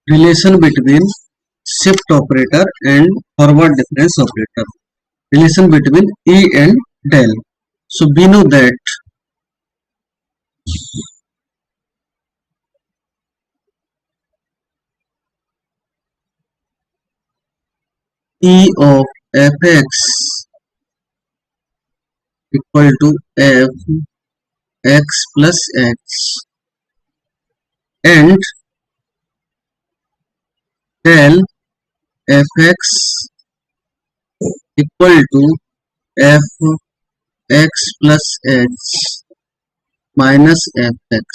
Relation between shift operator and forward difference operator. Relation between E and del. So we know that E of fx equal to f x plus h and del fx equal to f x plus h minus fx.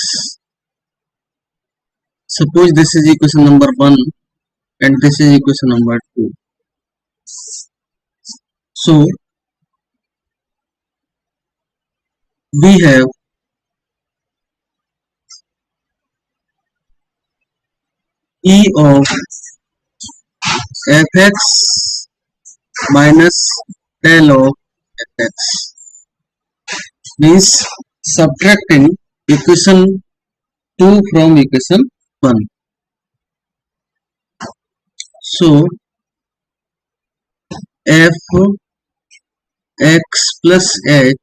Suppose this is equation number 1 and this is equation number 2. So we have E of fx minus del of fx, means subtracting equation 2 from equation 1. So f x plus h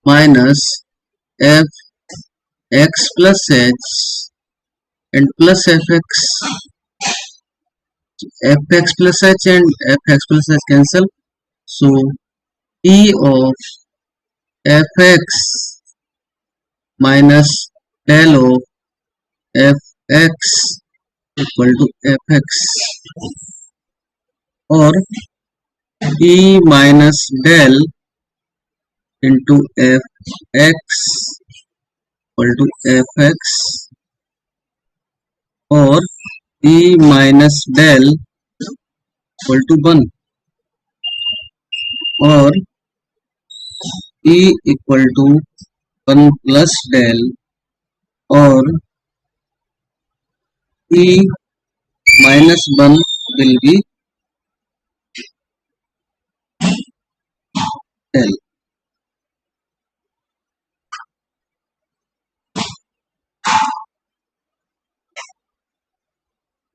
minus f x plus h and plus fx, fx plus h and fx plus h cancel. So E of fx minus del of fx equal to fx, or E minus del into fx equal to fx, or E minus del equal to 1, or E equal to 1 plus del, or E minus 1 will be del.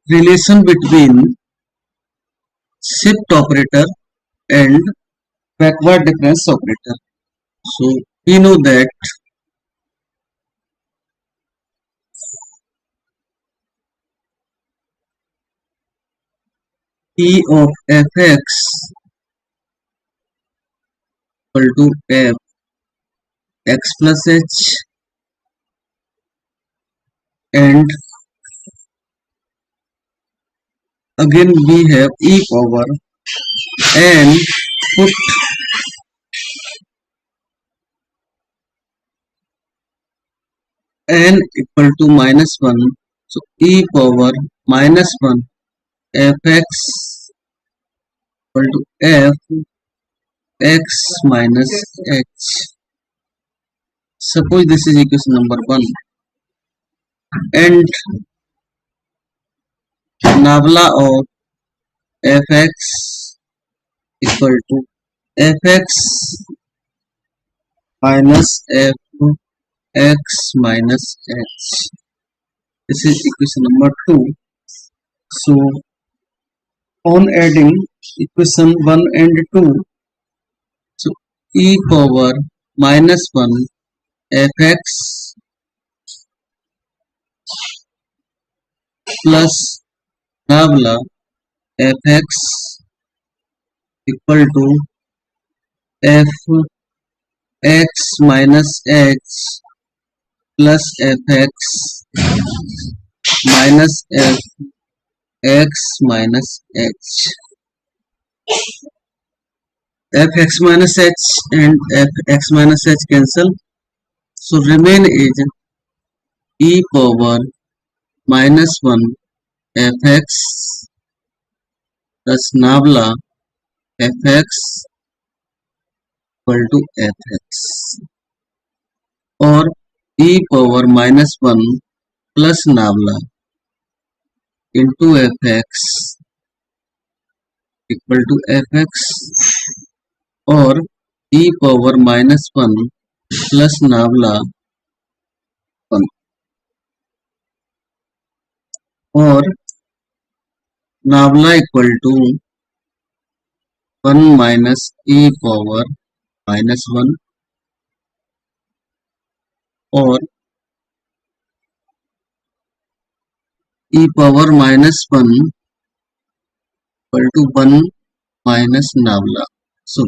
Relation between shift operator and backward difference operator. So we know that E of fx equal to f x plus h, and again we have e power and put n equal to minus 1. So e power minus 1 fx equal to f x minus h. Suppose this is equation number 1 and nabla of fx equal to fx minus fx minus h. This is equation number 2. So on adding equation 1 and 2, so e power minus 1 fx plus nabla fx equal to f x minus h plus fx minus f x minus h. Fx minus h and fx minus h cancel, so remain is e power minus 1 fx plus nabla fx equal to fx, or e power minus 1 plus nabla into fx equal to fx, or e power minus 1 plus nabla 1, और nabla equal to 1 minus e power -1 और e power -1 equal to 1 minus nabla. So